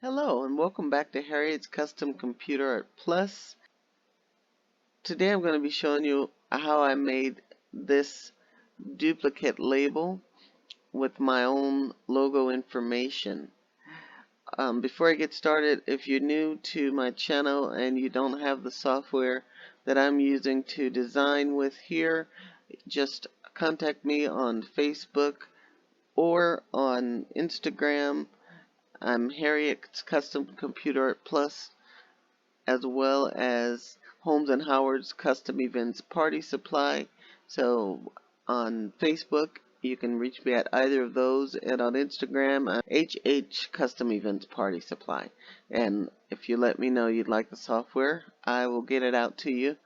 Hello and welcome back to Harriet's Custom Computer Art Plus. Today I'm going to be showing you how I made this duplicate label with my own logo information. Before I get started, if you're new to my channel and you don't have the software that I'm using to design with here, just contact me on Facebook or on Instagram. I'm Harriet's Custom Computer Art Plus, as well as Holmes and Howard's Custom Events Party Supply. So on Facebook, you can reach me at either of those, and on Instagram, I'm HH Custom Events Party Supply. And if you let me know you'd like the software, I will get it out to you.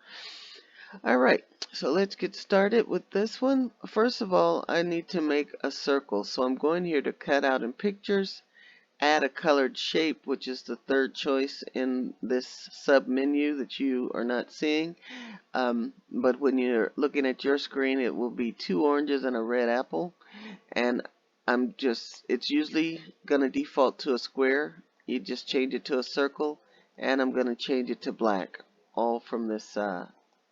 Alright, so let's get started with this one. First of all, I need to make a circle. So I'm going here to cut out in pictures, add a colored shape, which is the third choice in this sub menu that you are not seeing. But when you're looking at your screen, it will be two oranges and a red apple. And it's usually going to default to a square. You just change it to a circle, and I'm going to change it to black, all from this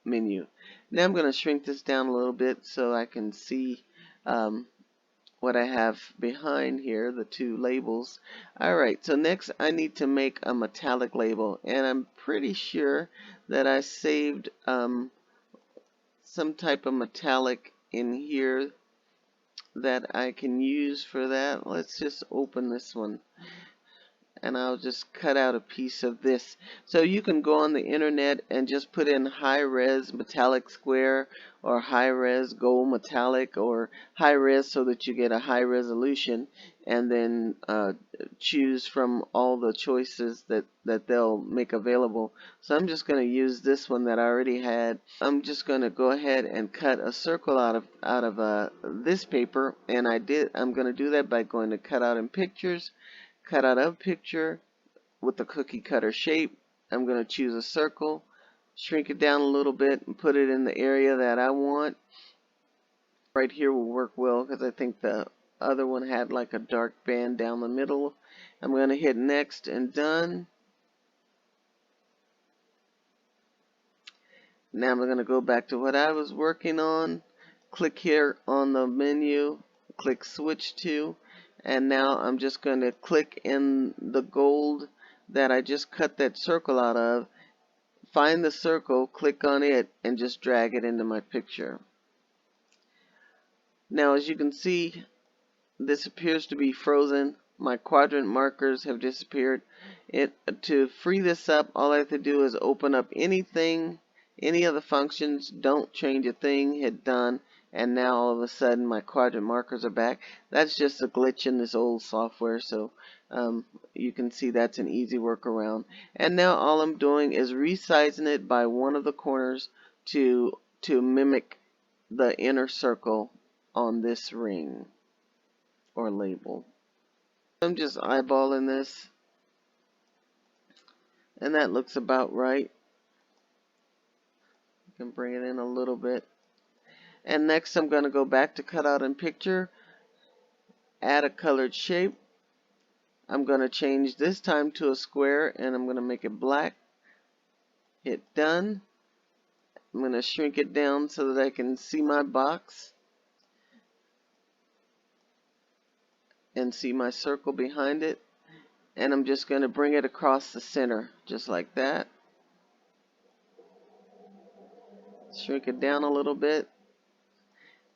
menu. Now I'm going to shrink this down a little bit so I can see what I have behind here, the two labels. Alright, so next I need to make a metallic label, and I'm pretty sure that I saved some type of metallic in here that I can use for that. Let's just open this one, and I'll just cut out a piece of this. So you can go on the internet and just put in high-res metallic square or high-res gold metallic or high-res so that you get a high resolution, and then choose from all the choices that they'll make available. So I'm just going to use this one that I already had. I'm just going to go ahead and cut a circle out of this paper, and I'm going to do that by going to cut out in pictures, cut out a picture with the cookie cutter shape. I'm going to choose a circle, shrink it down a little bit, and put it in the area that I want. Right here will work well because I think the other one had like a dark band down the middle. I'm going to hit next and done. Now I'm going to go back to what I was working on. Click here on the menu, click switch to, and now I'm just going to click in the gold that I just cut that circle out of. Find the circle, click on it, and just drag it into my picture. Now as you can see, this appears to be frozen. My quadrant markers have disappeared. To free this up, all I have to do is open up anything, any of the functions, don't change a thing, hit done, and now all of a sudden my quadrant markers are back. That's just a glitch in this old software, so you can see that's an easy workaround. And now all I'm doing is resizing it by one of the corners to mimic the inner circle on this ring or label. I'm just eyeballing this, and that looks about right. You can bring it in a little bit. And next I'm going to go back to cut out in picture, add a colored shape. I'm going to change this time to a square, and I'm going to make it black. Hit done. I'm going to shrink it down so that I can see my box and see my circle behind it. And I'm just going to bring it across the center, just like that. Shrink it down a little bit.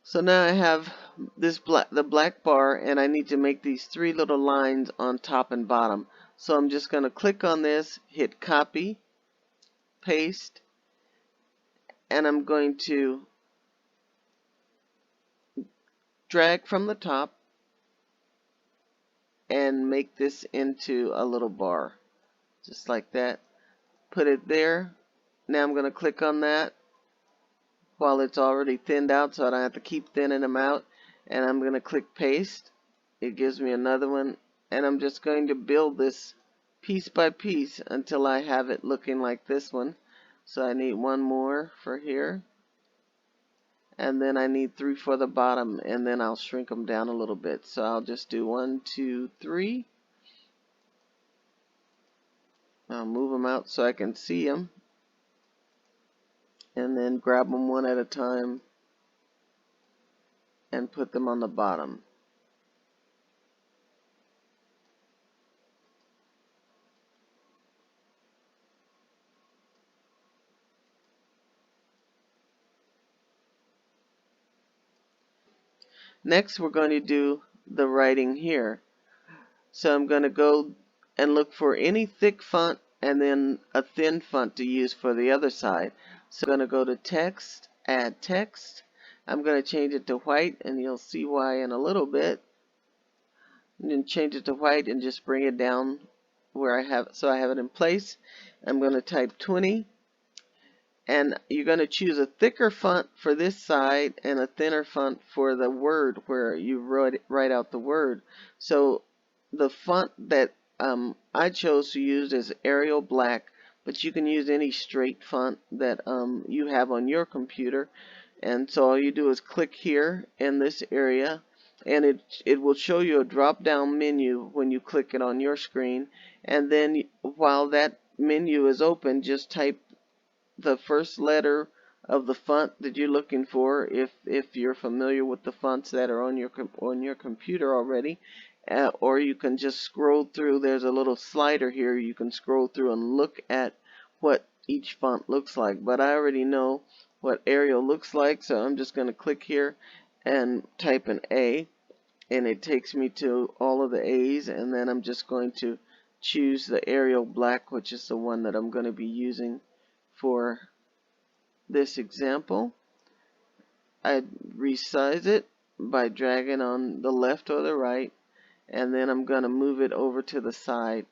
So now I have the black bar, and I need to make these three little lines on top and bottom. So I'm just going to click on this, hit copy, paste, and I'm going to drag from the top and make this into a little bar, just like that. Put it there. Now I'm going to click on that while it's already thinned out, so I don't have to keep thinning them out. And I'm going to click paste. It gives me another one, and I'm just going to build this piece by piece until I have it looking like this one. So I need one more for here, and then I need three for the bottom, and then I'll shrink them down a little bit. So I'll just do 1, 2, 3. I'll move them out so I can see them, and then grab them one at a time and put them on the bottom. Next, we're going to do the writing here. So I'm going to go and look for any thick font and then a thin font to use for the other side. So I'm going to go to text, add text. I'm going to change it to white, and you'll see why in a little bit. And then change it to white and just bring it down where I have it, so I have it in place. I'm going to type 20. And you're going to choose a thicker font for this side and a thinner font for the word where you write out the word. So the font that I chose to use is Arial Black, but you can use any straight font that you have on your computer. And so all you do is click here in this area, and it will show you a drop down menu when you click it on your screen. And then while that menu is open, just type the first letter of the font that you're looking for, if you're familiar with the fonts that are on your computer already, or you can just scroll through. There's a little slider here. You can scroll through and look at what each font looks like. But I already know what Arial looks like, so I'm just going to click here and type an A, and it takes me to all of the A's, and then I'm just going to choose the Arial Black, which is the one that I'm going to be using for this example. I resize it by dragging on the left or the right, and then I'm going to move it over to the side.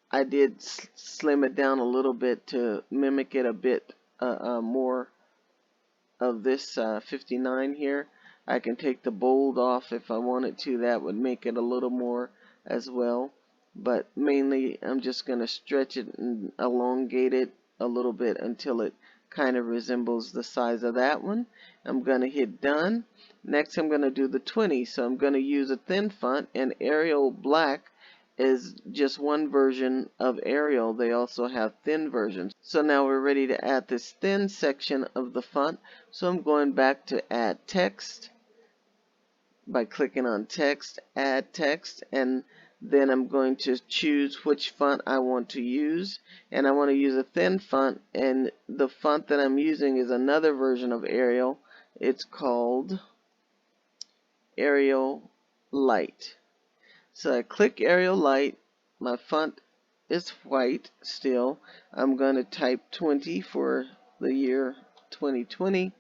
I did slim it down a little bit to mimic it a bit more of this 59 here. I can take the bold off if I wanted to. That would make it a little more as well. But mainly I'm just going to stretch it and elongate it a little bit until it kind of resembles the size of that one. I'm going to hit done. Next I'm going to do the 20. So I'm going to use a thin font, and Arial Black is just one version of Arial. They also have thin versions. So now we're ready to add this thin section of the font. So I'm going back to add text by clicking on text, add text, and then I'm going to choose which font I want to use, and I want to use a thin font, and the font that I'm using is another version of Arial. It's called Arial Light. So I click Arial Light. My font is white still. I'm going to type 20 for the year 2020,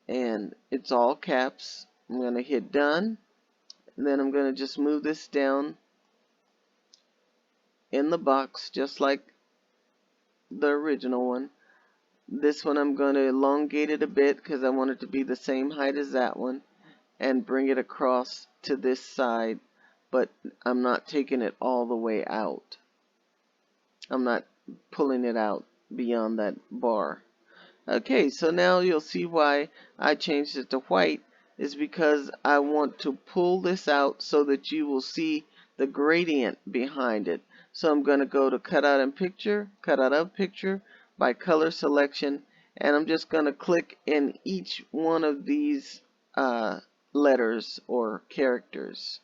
and it's all caps. I'm going to hit done, and then I'm going to just move this down in the box just like the original one. This one I'm going to elongate it a bit because I want it to be the same height as that one, and bring it across to this side, but I'm not taking it all the way out. I'm not pulling it out beyond that bar. Okay, so now you'll see why I changed it to white is because I want to pull this out so that you will see the gradient behind it. So I'm going to go to cut out of picture by color selection, and I'm just going to click in each one of these letters or characters.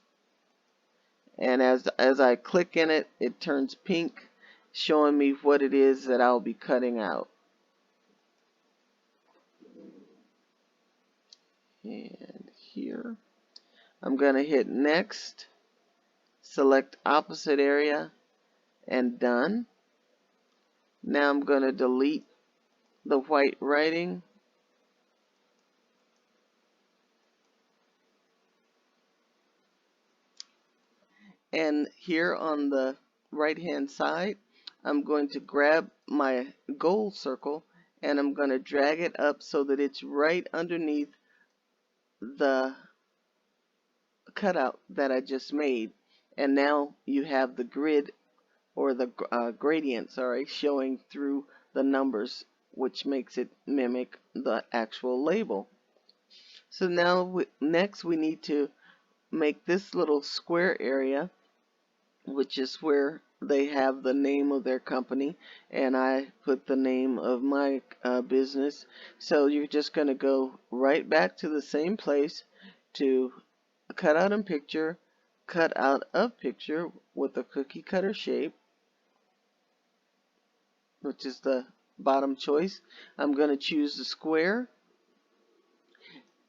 And as I click in it, it turns pink, showing me what it is that I'll be cutting out. And here I'm going to hit next, select opposite area, and done. Now I'm going to delete the white writing, and here on the right hand side I'm going to grab my gold circle, and I'm going to drag it up so that it's right underneath the cutout that I just made. And now you have the grid, or the gradient, sorry, showing through the numbers, which makes it mimic the actual label. So now next we need to make this little square area, which is where they have the name of their company, and I put the name of my business. So you're just going to go right back to the same place to cut out in picture, cut out of picture with a cookie cutter shape, which is the bottom choice. I'm going to choose the square,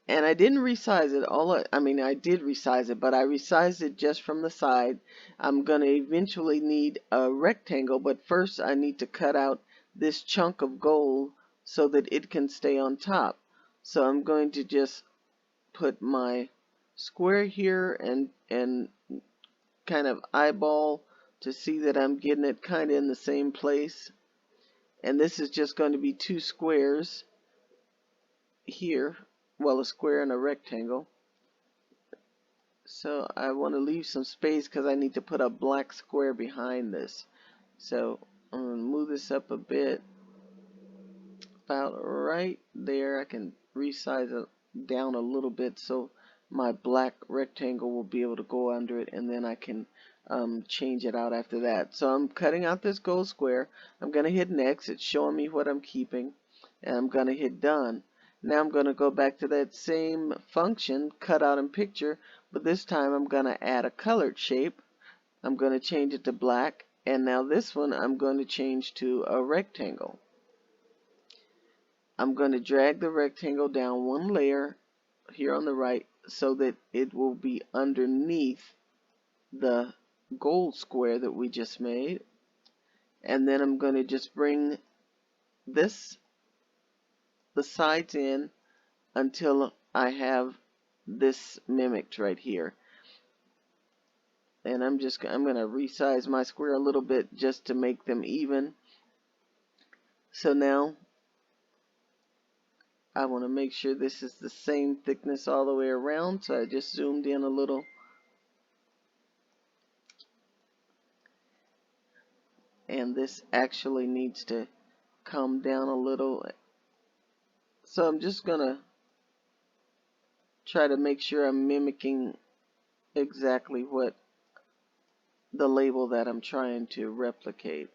and I didn't resize it. I did resize it, but I resized it just from the side. I'm going to eventually need a rectangle, but first I need to cut out this chunk of gold so that it can stay on top. So I'm going to just put my square here and kind of eyeball to see that I'm getting it kind of in the same place. And this is just going to be two squares here, well, a square and a rectangle. So I want to leave some space because I need to put a black square behind this. So I'm going to move this up a bit, about right there. I can resize it down a little bit so my black rectangle will be able to go under it, and then I can change it out after that. So I'm cutting out this gold square. I'm going to hit next. It's showing me what I'm keeping, and I'm going to hit done. Now I'm going to go back to that same function, cut out in picture, but this time I'm going to add a colored shape. I'm going to change it to black, and now this one I'm going to change to a rectangle. I'm going to drag the rectangle down one layer here on the right so that it will be underneath the gold square that we just made. And then I'm going to just bring the sides in until I have this mimicked right here. And I'm going to resize my square a little bit just to make them even. So now I want to make sure this is the same thickness all the way around, so I just zoomed in a little. And this actually needs to come down a little. So I'm just going to try to make sure I'm mimicking exactly what the label that I'm trying to replicate.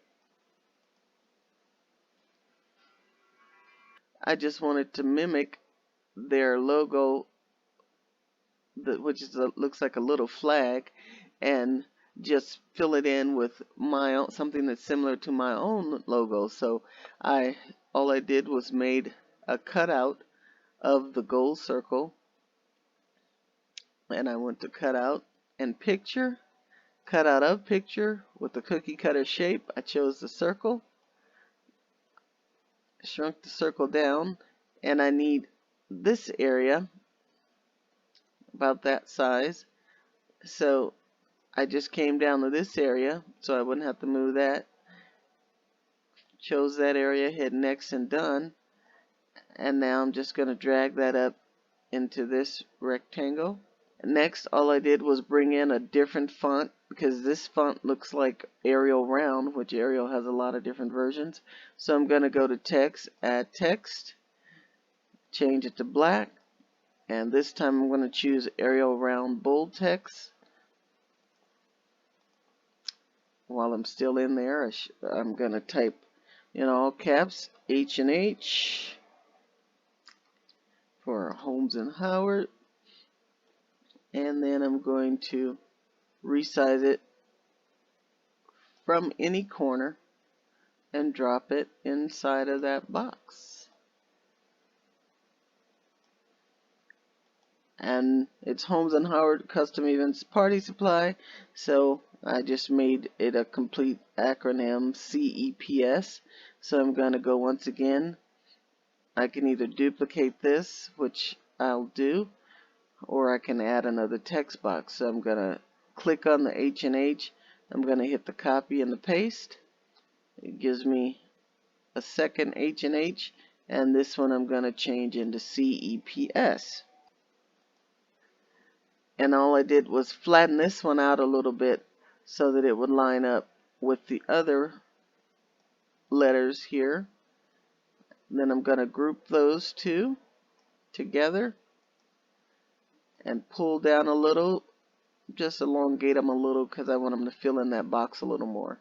I just wanted to mimic their logo, which looks like a little flag, and just fill it in with my own, something that's similar to my own logo. So all I did was made a cutout of the gold circle, and I went to cut out and picture, cut out of picture with the cookie cutter shape. I chose the circle, shrunk the circle down, and I need this area about that size. So I just came down to this area so I wouldn't have to move that. Chose that area, hit next and done. And now I'm just going to drag that up into this rectangle. Next, all I did was bring in a different font because this font looks like Arial Round, which Arial has a lot of different versions. So I'm going to go to text, add text, change it to black, and this time I'm going to choose Arial Round bold text. While I'm still in there, I'm going to type in all caps H&H for Holmes and Howard, and then I'm going to resize it from any corner and drop it inside of that box. And it's Holmes and Howard Custom Events Party Supply, so I just made it a complete acronym, CEPS. So I'm going to go once again. I can either duplicate this, which I'll do, or I can add another text box. So I'm going to click on the H&H. I'm going to hit the copy and the paste. It gives me a second H&H, and this one I'm going to change into CEPS. And all I did was flatten this one out a little bit so that it would line up with the other letters here. Then I'm going to group those two together and pull down a little just elongate them a little because I want them to fill in that box a little more.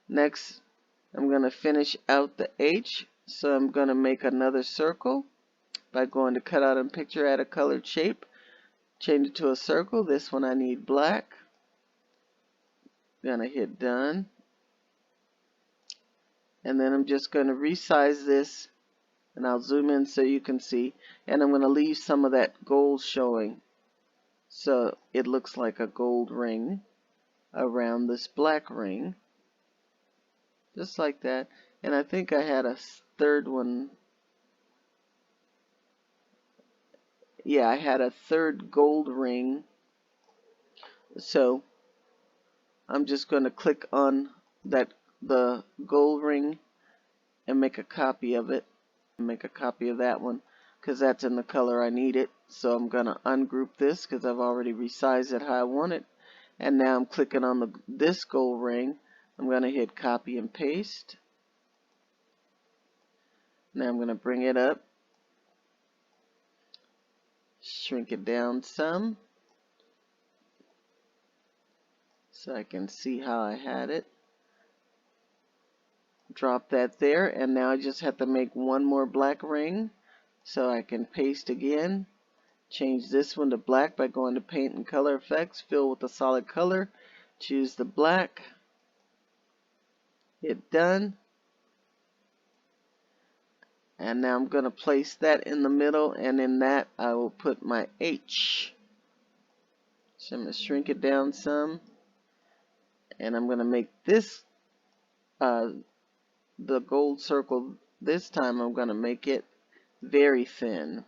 Next, I'm going to finish out the H, so I'm going to make another circle by going to cut out and picture, add a colored shape, change it to a circle. This one I need black. Gonna hit done, and then I'm just going to resize this, and I'll zoom in so you can see, and I'm going to leave some of that gold showing so it looks like a gold ring around this black ring, just like that. And I think I had a third one. Yeah, I had a third gold ring, so I'm just going to click on the gold ring and make a copy of it, make a copy of that one because that's in the color I need it. So I'm going to ungroup this because I've already resized it how I want it, and now I'm clicking on this gold ring. I'm going to hit copy and paste. Now I'm going to bring it up, shrink it down some so I can see how I had it. Drop that there, and now I just have to make one more black ring, so I can paste again. Change this one to black by going to paint and color effects, fill with a solid color, choose the black, hit done, and now I'm going to place that in the middle, and in that I will put my H. So I'm going to shrink it down some, and I'm going to make this the gold circle. This time I'm going to make it very thin.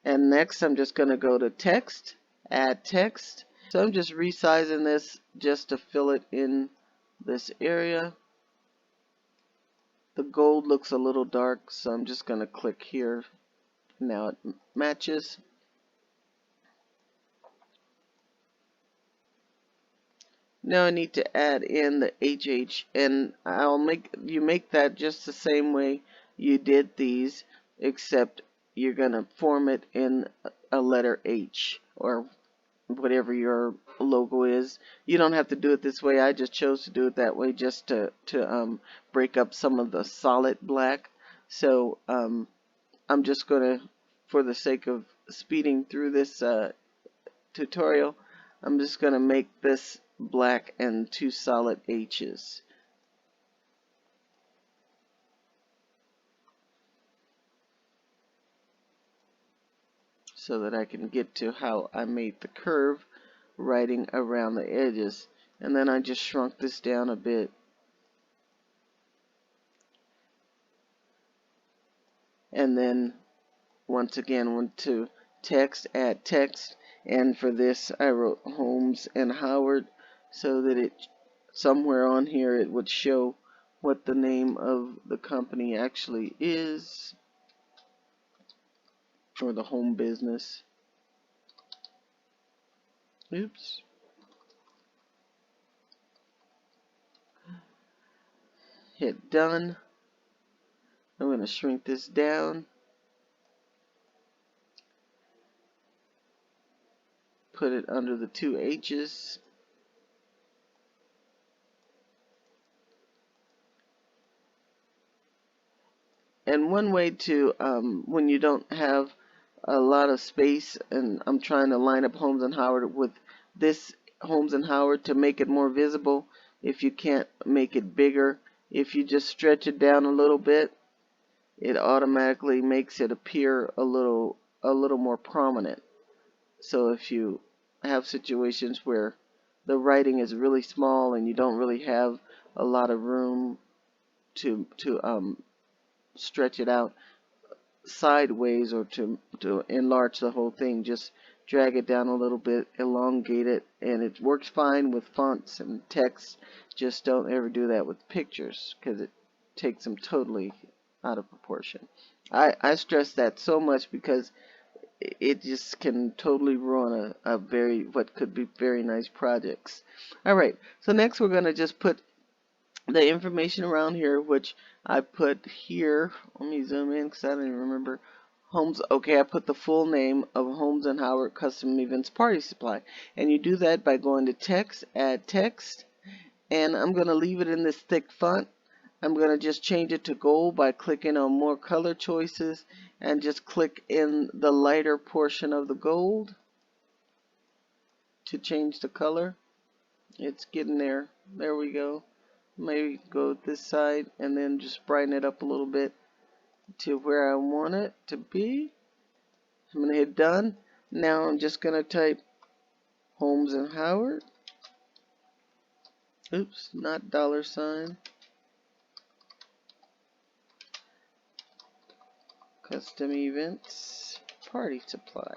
And next I'm just going to go to text, add text. So I'm just resizing this just to fill it in this area. The gold looks a little dark, so I'm just going to click here. Now it matches. Now I need to add in the HH, and you make that just the same way you did these, except you're going to form it in a letter H or whatever your logo is. You don't have to do it this way. I just chose to do it that way just to break up some of the solid black. So I'm just going to, for the sake of speeding through this tutorial, I'm just going to make this black and two solid H's. So that I can get to how I made the curve writing around the edges. And then I just shrunk this down a bit. And then once again went to text, add text, and for this I wrote Holmes and Howard so that it somewhere on here it would show what the name of the company actually is, or the home business. Oops. Hit done. I'm going to shrink this down, put it under the two H's. And one way to, when you don't have a lot of space, and I'm trying to line up Holmes and Howard with this Holmes and Howard to make it more visible, if you can't make it bigger, if you just stretch it down a little bit, it automatically makes it appear a little more prominent. So if you have situations where the writing is really small and you don't really have a lot of room to stretch it out sideways or to enlarge the whole thing, just drag it down a little bit, elongate it, and it works fine with fonts and text. Just don't ever do that with pictures because it takes them totally out of proportion. I stress that so much because it just can totally ruin what could be very nice projects. Alright, so next we're going to just put the information around here, which I put here. Let me zoom in because I don't even remember. Holmes, okay, I put the full name of Holmes and Howard Custom Events Party Supply. And you do that by going to text, add text, and I'm going to leave it in this thick font. I'm going to just change it to gold by clicking on more color choices and just click in the lighter portion of the gold to change the color. It's getting there. There we go. Maybe go this side and then just brighten it up a little bit to where I want it to be. I'm going to hit done. Now I'm just going to type Holmes and Howard. Oops, not $. Custom Events Party Supply.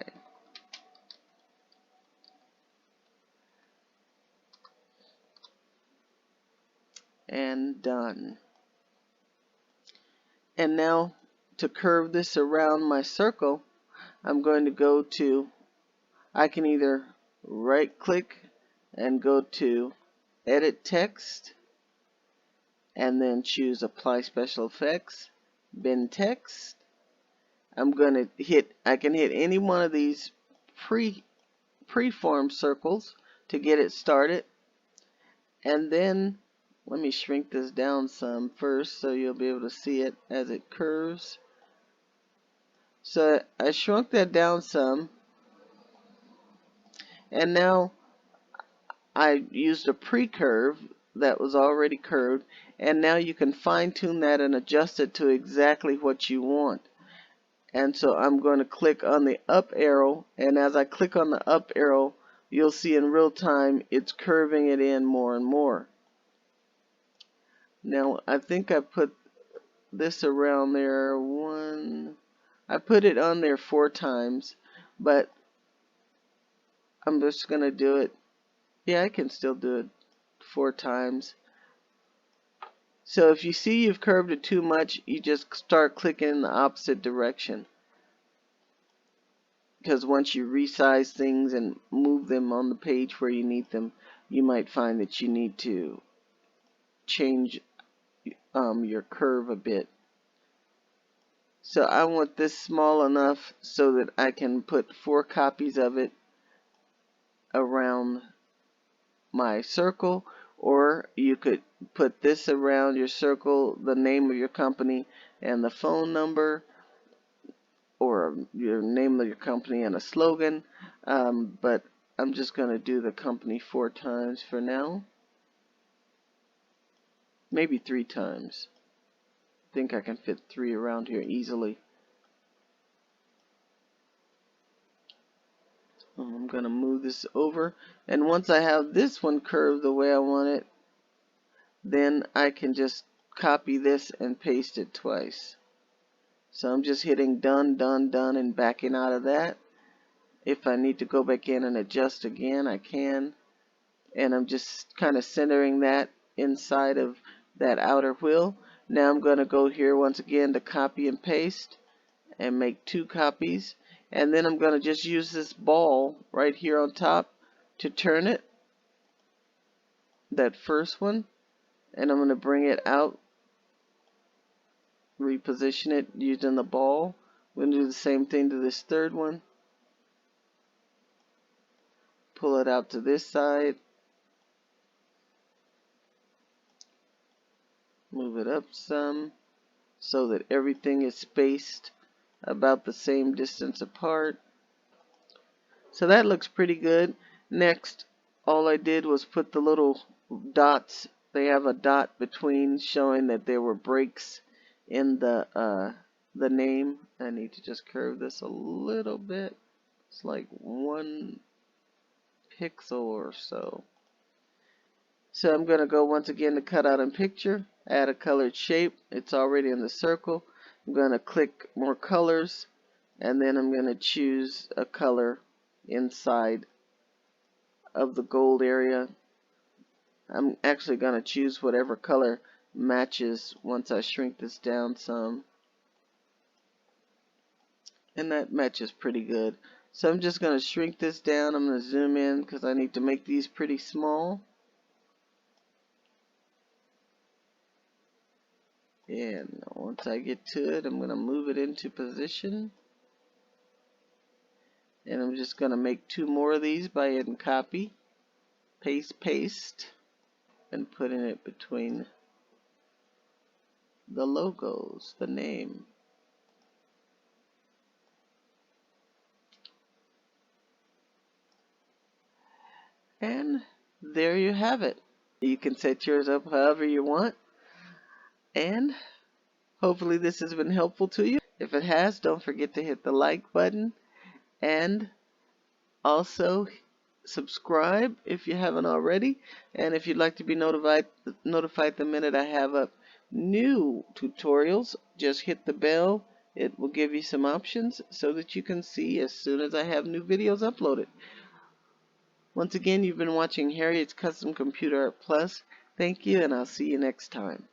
And done. And now to curve this around my circle, I'm going to go to, I can either right click and go to edit text and then choose apply special effects, bin text. I'm going to hit, I can hit any one of these preformed circles to get it started. And then let me shrink this down some first so you'll be able to see it as it curves. So I shrunk that down some, and now I used a pre-curve that was already curved, and now you can fine-tune that and adjust it to exactly what you want. And so I'm going to click on the up arrow, and as I click on the up arrow, you'll see in real time it's curving it in more and more. Now I think I put this around there I put it on there 4 times, but I'm just gonna do it. Yeah, I can still do it 4 times. So if you see you've curved it too much, you just start clicking in the opposite direction, because once you resize things and move them on the page where you need them, you might find that you need to change your curve a bit. So I want this small enough so that I can put 4 copies of it around my circle, or you could put this around your circle, the name of your company and the phone number, or your name of your company and a slogan, but I'm just going to do the company 4 times for now, maybe 3 times. I think I can fit 3 around here easily. I'm going to move this over, and once I have this one curved the way I want it, then I can just copy this and paste it twice. So I'm just hitting done, done, done, and backing out of that. If I need to go back in and adjust again, I can. And I'm just kind of centering that inside of that outer wheel. Now I'm going to go here once again to copy and paste and make 2 copies. And then I'm going to just use this ball right here on top to turn it, that first one, and I'm going to bring it out, reposition it using the ball. I'm going to do the same thing to this third one. Pull it out to this side, move it up some so that everything is spaced about the same distance apart. So that looks pretty good. Next, all I did was put the little dots. They have a dot between showing that there were breaks in the name. I need to just curve this a little bit. It's like 1 pixel or so. So I'm going to go once again to cut out in picture, add a colored shape. It's already in the circle. I'm going to click more colors, and then I'm going to choose a color inside of the gold area. I'm actually going to choose whatever color matches once I shrink this down some. And that matches pretty good. So I'm just going to shrink this down. I'm going to zoom in because I need to make these pretty small. And once I get to it, I'm going to move it into position. And I'm just going to make 2 more of these by hitting copy, paste, and putting it between the logos, the name. And there you have it. You can set yours up however you want. And hopefully this has been helpful to you. If it has, don't forget to hit the like button and also subscribe if you haven't already. And if you'd like to be notified the minute I have up new tutorials, just hit the bell. It will give you some options so that you can see as soon as I have new videos uploaded. Once again, you've been watching Harriet's Custom Computer Art Plus. Thank you, and I'll see you next time.